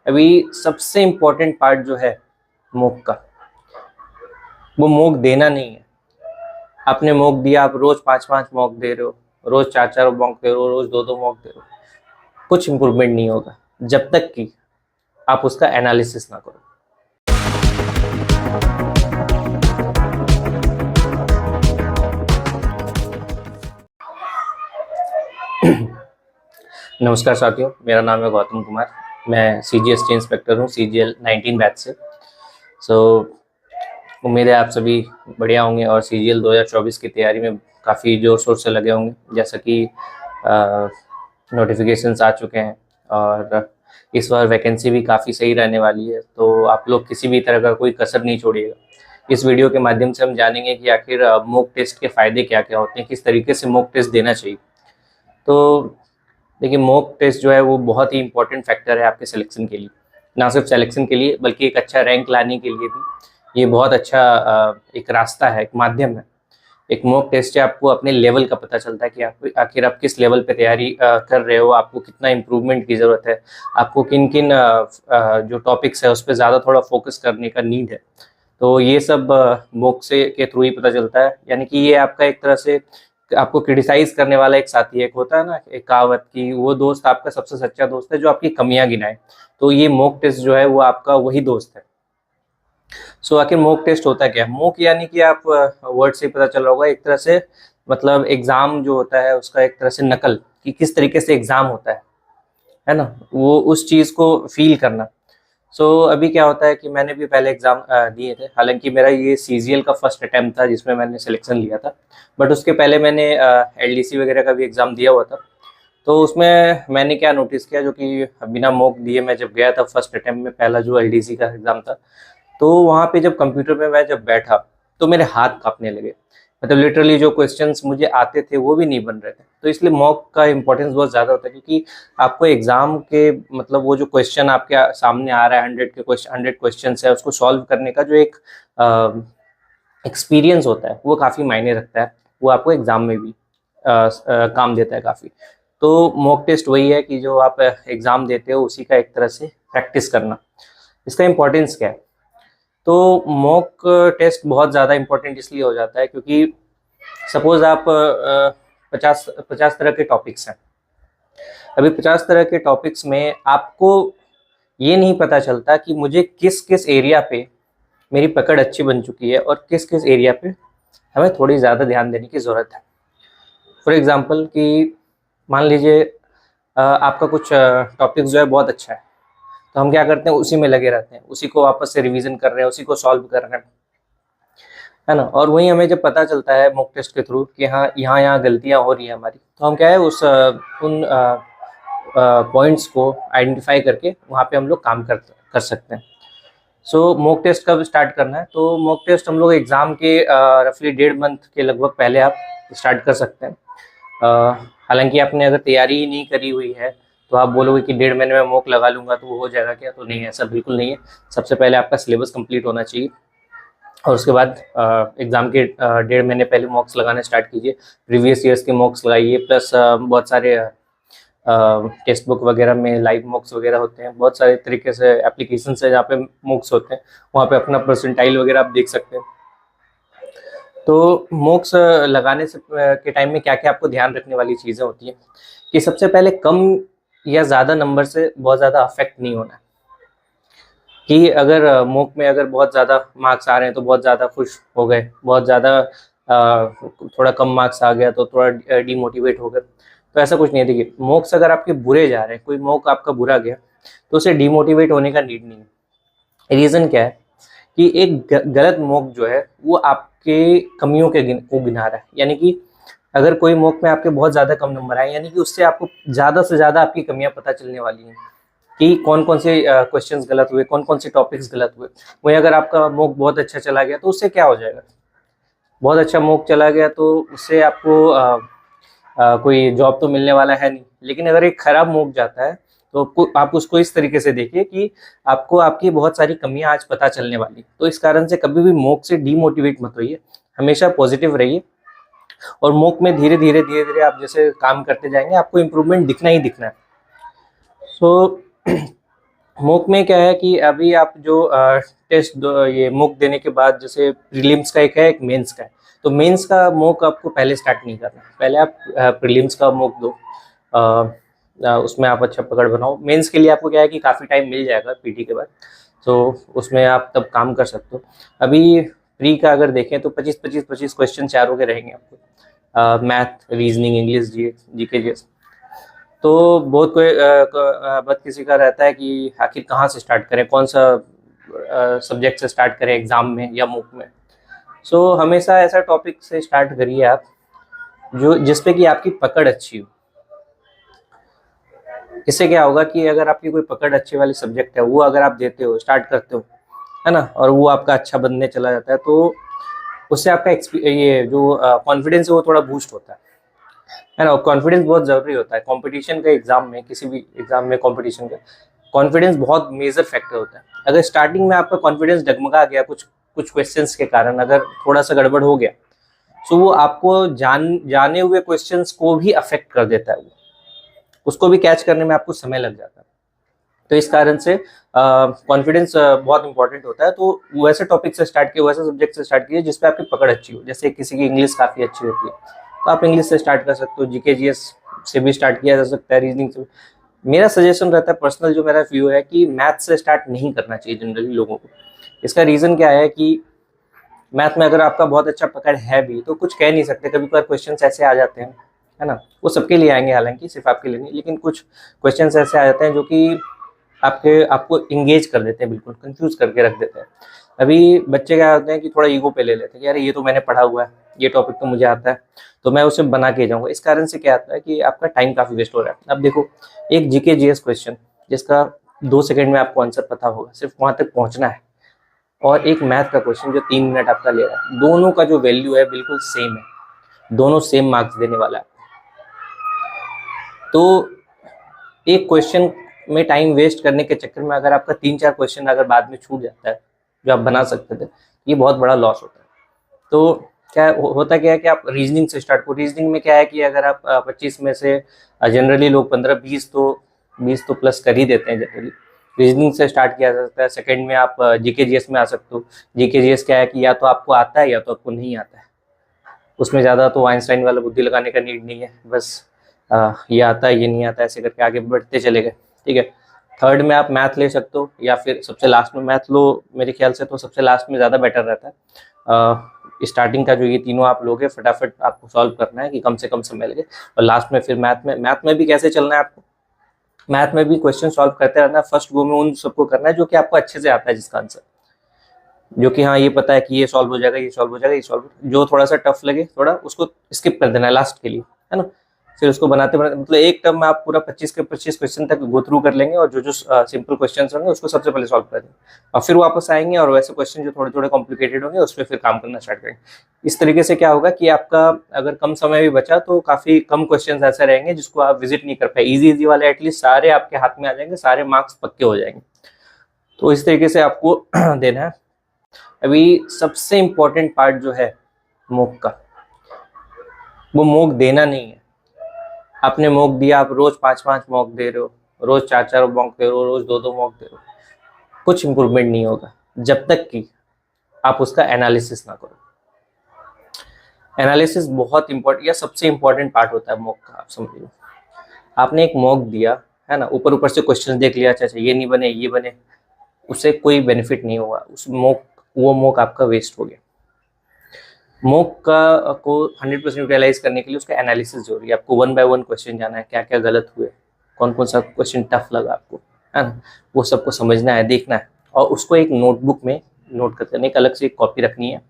अभी सबसे important part जो है मॉक का, वो मॉक देना नहीं है। आपने मॉक दिया, आप रोज 5-5 मॉक दे रहे हो, रोज 4-4 मॉक दे रहे हो, रोज 2-2 मॉक दे रहे हो, कुछ इंप्रूवमेंट नहीं होगा जब तक कि आप उसका एनालिसिस ना करो। नमस्कार साथियों, मेरा नाम है गौतम कुमार। मैं CGST इंस्पेक्टर हूँ, CGL 19 बैच से। उम्मीद है आप सभी बढ़िया होंगे और CGL 2024 की तैयारी में काफ़ी जोर शोर से लगे होंगे। जैसा कि नोटिफिकेशंस आ चुके हैं और इस बार वैकेंसी भी काफ़ी सही रहने वाली है, तो आप लोग किसी भी तरह का कोई कसर नहीं छोड़िएगा। इस वीडियो के माध्यम से हम जानेंगे कि आखिर मॉक टेस्ट के फ़ायदे क्या क्या होते हैं, किस तरीके से मॉक टेस्ट देना चाहिए। तो देखिए, मॉक टेस्ट जो है वो बहुत ही इंपॉर्टेंट फैक्टर है आपके सिलेक्शन के लिए, ना सिर्फ सिलेक्शन के लिए बल्कि एक अच्छा रैंक लाने के लिए भी ये बहुत अच्छा एक रास्ता है, एक माध्यम है। एक मॉक टेस्ट से आपको अपने लेवल का पता चलता है कि आप आखिर आप किस लेवल पे तैयारी कर रहे हो, आपको कितना इम्प्रूवमेंट की ज़रूरत है, आपको किन किन जो टॉपिक्स है उस पर ज़्यादा थोड़ा फोकस करने का नीड है। तो ये सब मॉक से के थ्रू ही पता चलता है। यानी कि ये आपका एक तरह से आपको क्रिटिसाइज करने वाला एक साथी, एक होता है ना एक कहावत की, वो दोस्त आपका सबसे सच्चा दोस्त है जो आपकी कमियां गिनाए। तो ये मॉक टेस्ट जो है वो आपका वही दोस्त है। आखिर मॉक टेस्ट होता क्या है? मॉक यानी कि आप वर्ड से पता चल रहा होगा, एक तरह से मतलब एग्जाम जो होता है उसका एक तरह से नकल, कि किस तरीके से एग्जाम होता है ना, वो उस चीज को फील करना। अभी क्या होता है कि मैंने भी पहले एग्जाम दिए थे। हालांकि मेरा ये CGL का फर्स्ट अटैम्प्ट था जिसमें मैंने सिलेक्शन लिया था, बट उसके पहले मैंने LDC वगैरह का भी एग्जाम दिया हुआ था। तो उसमें मैंने क्या नोटिस किया, जो कि बिना मॉक दिए मैं जब गया था फर्स्ट अटैम्प्ट में, पहला जो LDC का एग्जाम था, तो वहाँ पे जब कंप्यूटर में मैं जब बैठा तो मेरे हाथ कांपने लगे। मतलब लिटरली जो क्वेश्चंस मुझे आते थे वो भी नहीं बन रहे थे। तो इसलिए मॉक का इंपॉर्टेंस बहुत ज़्यादा होता है, क्योंकि आपको एग्जाम के मतलब वो जो क्वेश्चन आपके सामने आ रहा है, 100 क्वेश्चन है, उसको सॉल्व करने का जो एक एक्सपीरियंस होता है वो काफ़ी मायने रखता है। वो आपको एग्जाम में भी काम देता है काफ़ी। तो मॉक टेस्ट वही है कि जो आप एग्जाम देते हो उसी का एक तरह से प्रैक्टिस करना। इसका इम्पोर्टेंस क्या है? तो मॉक टेस्ट बहुत ज़्यादा इम्पोर्टेंट इसलिए हो जाता है क्योंकि सपोज आप 50 तरह के टॉपिक्स हैं। अभी 50 तरह के टॉपिक्स में आपको ये नहीं पता चलता कि मुझे किस किस एरिया पे मेरी पकड़ अच्छी बन चुकी है और किस किस एरिया पे हमें थोड़ी ज़्यादा ध्यान देने की ज़रूरत है। फॉर एग्ज़ाम्पल कि मान लीजिए आपका कुछ टॉपिक्स जो है बहुत अच्छा है, तो हम क्या करते हैं, उसी में लगे रहते हैं, उसी को वापस से रिवीजन कर रहे हैं, उसी को सॉल्व कर रहे हैं, है ना। और वहीं हमें जब पता चलता है मॉक टेस्ट के थ्रू कि हाँ यहाँ गलतियाँ हो रही हैं हमारी, तो हम क्या है उन पॉइंट्स को आइडेंटिफाई करके वहाँ पे हम लोग काम कर सकते हैं। मॉक टेस्ट कब स्टार्ट करना है? तो मॉक टेस्ट हम लोग एग्ज़ाम के रफली 1.5 मंथ के लगभग पहले आप स्टार्ट कर सकते हैं। हालांकि आपने अगर तैयारी ही नहीं करी हुई है तो आप बोलोगे कि 1.5 महीने में मॉक लगा लूँगा तो वो हो जाएगा क्या? तो नहीं, ऐसा बिल्कुल नहीं है। सबसे पहले आपका सिलेबस कंप्लीट होना चाहिए और उसके बाद एग्ज़ाम के 1.5 महीने पहले मॉक्स लगाने स्टार्ट कीजिए। प्रीवियस ईयर्स के मॉक्स लगाइए, प्लस बहुत सारे टेक्स्ट बुक वगैरह में लाइव मॉक्स वगैरह होते हैं। बहुत सारे तरीके से एप्लीकेशन है जहाँ पे मॉक्स होते हैं, वहाँ पे अपना परसेंटाइल वगैरह आप देख सकते हैं। तो मॉक्स लगाने से के टाइम में क्या क्या आपको ध्यान रखने वाली चीज़ें होती हैं कि सबसे पहले कम या ज़्यादा नंबर से बहुत ज़्यादा अफेक्ट नहीं होना है। कि अगर मॉक में अगर बहुत ज़्यादा मार्क्स आ रहे हैं तो बहुत ज़्यादा खुश हो गए, बहुत ज़्यादा थोड़ा कम मार्क्स आ गया तो थोड़ा डीमोटिवेट हो गए, तो ऐसा कुछ नहीं है। देखिए, मॉक्स अगर आपके बुरे जा रहे हैं, कोई मॉक आपका बुरा गया, तो उसे डीमोटिवेट होने का नीड नहीं है। रीज़न क्या है कि एक गलत मॉक जो है वो आपके कमियों को गिना रहा है। यानी कि अगर कोई मॉक में आपके बहुत ज़्यादा कम नंबर आए, यानी कि उससे आपको ज़्यादा से ज़्यादा आपकी कमियां पता चलने वाली हैं कि कौन कौन से क्वेश्चंस गलत हुए, कौन कौन से टॉपिक्स गलत हुए। वहीं अगर आपका मॉक बहुत अच्छा चला गया तो उससे क्या हो जाएगा? बहुत अच्छा मॉक चला गया तो उससे आपको कोई जॉब तो मिलने वाला है नहीं। लेकिन अगर एक खराब मॉक जाता है तो आप उसको इस तरीके से देखिए कि आपको आपकी बहुत सारी कमियां आज पता चलने वाली। तो इस कारण से कभी भी मॉक से डीमोटिवेट मत होइए, हमेशा पॉजिटिव रहिए। और मॉक में धीरे धीरे आप जैसे काम करते जाएंगे आपको इम्प्रूवमेंट दिखना ही दिखना है। मूक में क्या है कि अभी आप जो टेस्ट ये मूक देने के बाद, जैसे प्रीलिम्स का एक है, एक मेंस का है, तो मेंस का मूक आपको पहले स्टार्ट नहीं करना, पहले आप प्रीलिम्स का मूक दो, उसमें आप अच्छा पकड़ बनाओ। मेंस के लिए आपको क्या है कि काफ़ी टाइम मिल जाएगा पीटी के बाद, तो उसमें आप तब काम कर सकते हो। अभी प्री का अगर देखें तो 25 क्वेश्चन चारों के रहेंगे आपको, math, reasoning, English, GK, GS. तो बहुत कोई बहुत किसी का रहता है कि आखिर कहाँ से स्टार्ट करें, कौन सा सब्जेक्ट से स्टार्ट करें, एग्जाम में या मूक में। सो हमेशा ऐसा टॉपिक से स्टार्ट करिए आप जो जिसपे कि आपकी पकड़ अच्छी हो। इससे क्या होगा कि अगर आपकी कोई पकड़ अच्छे वाली सब्जेक्ट है, वो अगर आप देते हो, स्टार्ट करते हो, है ना, और वो आपका अच्छा बनने चला जाता है, तो उससे आपका ये जो कॉन्फिडेंस है वो थोड़ा बूस्ट होता है ना। कॉन्फिडेंस बहुत ज़रूरी होता है कॉम्पिटिशन के एग्जाम में, किसी भी एग्जाम में कॉम्पिटिशन का कॉन्फिडेंस बहुत मेजर फैक्टर होता है। अगर स्टार्टिंग में आपका कॉन्फिडेंस डगमगा गया कुछ कुछ क्वेश्चंस के कारण, अगर थोड़ा सा गड़बड़ हो गया, तो वो आपको जाने हुए क्वेश्चंस को भी अफेक्ट कर देता है, वो उसको भी कैच करने में आपको समय लग जाता है। तो इस कारण से कॉन्फिडेंस बहुत इंपॉर्टेंट होता है। तो वैसे टॉपिक से स्टार्ट किए, वैसे सब्जेक्ट से स्टार्ट किए जिसपे आपकी पकड़ अच्छी हो। जैसे किसी की इंग्लिश काफ़ी अच्छी होती है, तो आप इंग्लिश से स्टार्ट कर सकते हो, जीके जीएस से भी स्टार्ट किया जा सकता है, रीजनिंग से। मेरा सजेशन रहता है, पर्सनल जो मेरा व्यू है, कि मैथ से स्टार्ट नहीं करना चाहिए जनरली लोगों को। इसका रीज़न क्या है कि मैथ में अगर आपका बहुत अच्छा पकड़ है भी, तो कुछ कह नहीं सकते, कभी कभार क्वेश्चन ऐसे आ जाते हैं, है ना। वो सबके लिए आएंगे, हालांकि सिर्फ आपके लिए नहीं, लेकिन कुछ क्वेश्चन ऐसे आ जाते हैं जो कि आपको इंगेज कर देते हैं, बिल्कुल कंफ्यूज करके रख देते हैं। अभी बच्चे क्या होते हैं कि थोड़ा ईगो पे ले लेते हैं कि अरे ये तो मैंने पढ़ा हुआ है, ये टॉपिक तो मुझे आता है, तो मैं उसे बना के जाऊंगा। इस कारण से क्या आता है कि आपका टाइम काफ़ी वेस्ट हो रहा है। अब देखो, एक जीके जीएस क्वेश्चन जिसका 2 सेकंड में आपको आंसर पता होगा, सिर्फ वहां तक पहुंचना है, और एक मैथ का क्वेश्चन जो 3 मिनट आपका ले रहा है, दोनों का जो वैल्यू है बिल्कुल सेम है, दोनों सेम मार्क्स देने वाला है। तो एक क्वेश्चन में टाइम वेस्ट करने के चक्कर में अगर आपका 3-4 क्वेश्चन अगर बाद में छूट जाता है जो आप बना सकते थे, ये बहुत बड़ा लॉस होता है। तो क्या होता क्या है कि आप रीजनिंग से स्टार्ट करो। रीजनिंग में क्या है कि अगर आप 25 में से जनरली लोग 15-20 तो प्लस कर ही देते हैं जनरली। रीजनिंग से स्टार्ट किया जा सकता है। सेकंड में आप जीके जीएस में आ सकते हो। जीके जीएस क्या है कि या तो आपको आता है या तो आपको नहीं आता है, उसमें ज़्यादा तो आइंस्टाइन वाला बुद्धि लगाने का नीड नहीं है, बस ये आता है ये नहीं आता है ऐसे करके आगे बढ़ते चले गए, ठीक है। थर्ड में आप मैथ ले सकते हो, या फिर सबसे लास्ट में मैथ लो। मेरे ख्याल से तो सबसे लास्ट में ज़्यादा बेटर रहता है। स्टार्टिंग का जो ये तीनों आप लोगे, फटाफट आपको सॉल्व करना है कि कम से कम समय लगे, और लास्ट में फिर मैथ में भी कैसे चलना है आपको, मैथ में भी क्वेश्चन सॉल्व करते रहना है। फर्स्ट गो में उन सबको करना है जो कि आपको अच्छे से आता है, जिसका आंसर जो कि हाँ ये पता है कि ये सॉल्व हो जाएगा, ये सॉल्व हो जाएगा, ये सॉल्व, जो थोड़ा सा टफ लगे थोड़ा उसको स्किप कर देना है लास्ट के लिए, है ना। फिर उसको बनाते बनाते मतलब एक टर्म में आप पूरा 25 के 25 क्वेश्चन तक गो थ्रू कर लेंगे, और जो जो सिंपल क्वेश्चन होंगे उसको सबसे पहले सॉल्व कर देंगे, और फिर वापस आएंगे और वैसे क्वेश्चन जो थोड़े थोड़े कॉम्प्लिकेटेड होंगे उस पर फिर काम करना स्टार्ट करेंगे। इस तरीके से क्या होगा कि आपका अगर कम समय भी बचा तो काफ़ी कम क्वेश्चन ऐसे रहेंगे जिसको आप विजिट नहीं कर पाए। इजी इजी वाले एटलीस्ट सारे आपके हाथ में आ जाएंगे, सारे मार्क्स पक्के हो जाएंगे। तो इस तरीके से आपको देना है। अभी सबसे इम्पोर्टेंट पार्ट जो है मॉक का, वो मॉक देना नहीं है। आपने मॉक दिया, आप रोज 5-5 मॉक दे रहे हो, रोज 4-4 मॉक दे रहे हो, रोज 2-2 मॉक दे रहे हो, कुछ इंप्रूवमेंट नहीं होगा जब तक कि आप उसका एनालिसिस ना करो। एनालिसिस बहुत इंपॉर्टेंट या सबसे इंपॉर्टेंट पार्ट होता है मॉक का। आप समझिए, आपने एक मॉक दिया है ना, ऊपर ऊपर से क्वेश्चन देख लिया, अच्छा ये नहीं बने ये बने, उससे कोई बेनिफिट नहीं होगा। वो मॉक आपका वेस्ट हो गया। मॉक का को 100% यूटिलाइज करने के लिए उसका एनालिसिस जरूरी है। आपको 1 बाय 1 क्वेश्चन जाना है, क्या क्या गलत हुए, कौन कौन सा क्वेश्चन टफ लगा आपको, है ना, वो सबको समझना है, देखना है, और उसको एक नोटबुक में नोट करते हैं। एक अलग से एक कॉपी रखनी है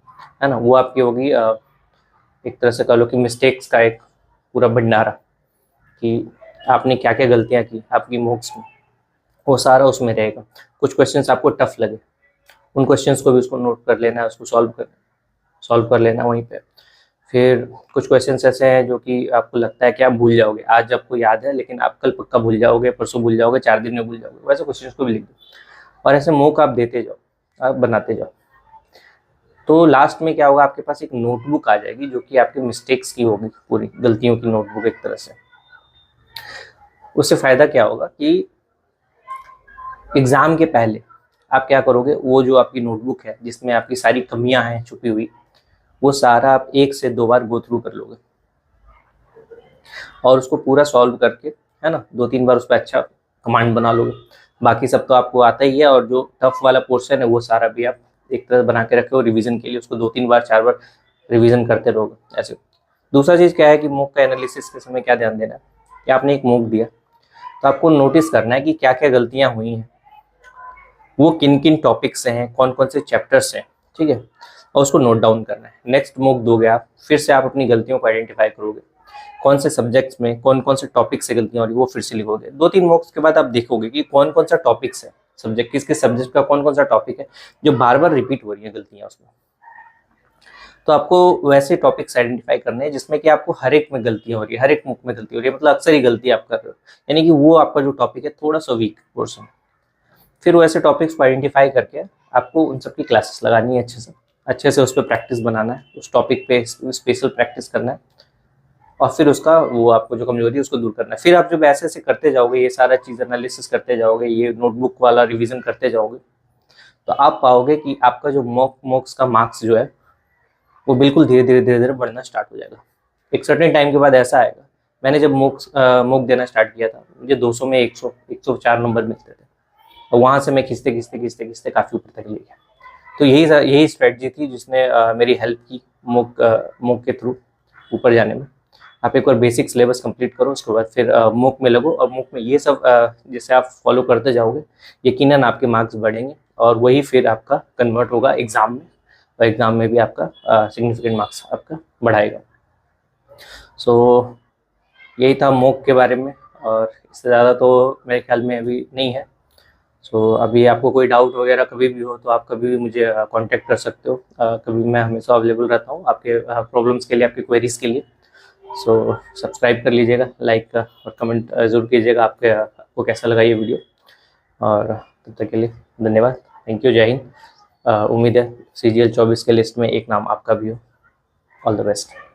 ना, वो आपकी होगी एक तरह से कह लो कि मिस्टेक्स का एक पूरा भंडारा, कि आपने क्या क्या गलतियाँ की आपकी मॉक्स में, वो सारा उसमें रहेगा। कुछ क्वेश्चंस आपको टफ लगे, उन क्वेश्चंस को भी उसको नोट कर लेना है, उसको सॉल्व कर लेना वहीं पे। फिर कुछ क्वेश्चंस ऐसे हैं जो कि आपको लगता है कि आप भूल जाओगे, आज आपको याद है लेकिन आप कल पक्का भूल जाओगे, परसों भूल जाओगे, 4 दिन में भूल जाओगे, वैसे क्वेश्चंस को भी लिख दो, और ऐसे मॉक आप देते जाओ, आप बनाते जाओ। तो लास्ट में क्या होगा, आपके पास एक नोटबुक आ जाएगी जो कि आपके मिस्टेक्स की होगी, पूरी गलतियों की नोटबुक एक तरह से। उससे फ़ायदा क्या होगा कि एग्ज़ाम के पहले आप क्या करोगे, वो जो आपकी नोटबुक है जिसमें आपकी सारी कमियां हैं छुपी हुई, वो सारा आप 1 से 2 बार गो थ्रू कर लोगे और उसको पूरा सॉल्व करके, है ना, 2-3 बार उस पर अच्छा कमांड बना लोगे। बाकी सब तो आपको आता ही है, और जो टफ वाला पोर्शन है वो सारा भी आप एक तरह बना के रखे हो रिवीजन के लिए, उसको 2-3 बार 4 बार रिवीजन करते रहोगे ऐसे। दूसरा चीज़ क्या है कि मॉक का एनालिसिस के समय क्या ध्यान देना है कि आपने एक मॉक दिया तो आपको नोटिस करना है कि क्या क्या गलतियां हुई हैं, वो किन किन टॉपिक से हैं, कौन कौन से चैप्टर्स हैं, ठीक है, और उसको नोट डाउन करना है। नेक्स्ट मॉक दोगे आप, फिर से आप अपनी गलतियों को आइडेंटिफाई करोगे, कौन से सब्जेक्ट्स में कौन कौन से टॉपिक से गलतियां हो रही वो फिर से लिखोगे। 2-3 मॉक्स के बाद आप देखोगे कि कौन कौन सा टॉपिक्स है, सब्जेक्ट किसके सब्जेक्ट का कौन कौन सा टॉपिक है जो बार बार रिपीट हो रही है गलतियां उसमें। तो आपको वैसे टॉपिक्स आइडेंटिफाई करने हैं जिसमें कि आपको हर एक में गलतियां हो रही है, हर एक मुख में गलती हो रही है, मतलब अक्सर ही गलती आप कर रहे हो, यानी कि वो आपका जो टॉपिक है थोड़ा सा वीक पोर्शन। फिर वो ऐसे टॉपिक्स को आइडेंटिफाई करके आपको उन सब की क्लासेस लगानी है, अच्छे से उस पर प्रैक्टिस बनाना है, उस टॉपिक पे स्पेशल प्रैक्टिस करना है, और फिर उसका वो आपको जो कमजोरी है उसको दूर करना है। फिर आप जब ऐसे ऐसे करते जाओगे, ये सारा चीज़ एनालिसिस करते जाओगे, ये नोटबुक वाला रिवीजन करते जाओगे, तो आप पाओगे कि आपका जो मॉक्स का मार्क्स जो है वो बिल्कुल धीरे धीरे बढ़ना स्टार्ट हो जाएगा। एक सर्टेन टाइम के बाद ऐसा आएगा, मैंने जब मॉक देना स्टार्ट किया था मुझे 200 में 104 नंबर मिलते थे, और वहाँ से मैं खींचते खींचते खींचते खींचते काफ़ी ऊपर तक ले गया। तो यही स्ट्रेटजी थी जिसने मेरी हेल्प की मॉक के थ्रू ऊपर जाने में। आप एक बार बेसिक सिलेबस कंप्लीट करो, उसके बाद फिर मॉक में लगो, और मॉक में ये सब जैसे आप फॉलो करते जाओगे यकीनन आपके मार्क्स बढ़ेंगे, और वही फिर आपका कन्वर्ट होगा एग्ज़ाम में, और एग्ज़ाम में भी आपका सिग्निफिकेंट मार्क्स आपका बढ़ाएगा। सो यही था मॉक के बारे में, और इससे ज़्यादा तो मेरे ख्याल में अभी नहीं है। सो अभी आपको कोई डाउट वगैरह कभी भी हो तो आप कभी भी मुझे कांटेक्ट कर सकते हो, कभी मैं हमेशा अवेलेबल रहता हूँ आपके प्रॉब्लम्स के लिए, आपके क्वेरीज के लिए। सो सब्सक्राइब कर लीजिएगा, लाइक और कमेंट ज़रूर कीजिएगा आपको कैसा लगा ये वीडियो, और तब तक के लिए धन्यवाद, थैंक यू, जय हिंद। उम्मीद है CGL 24 के लिस्ट में एक नाम आपका भी हो। All the best.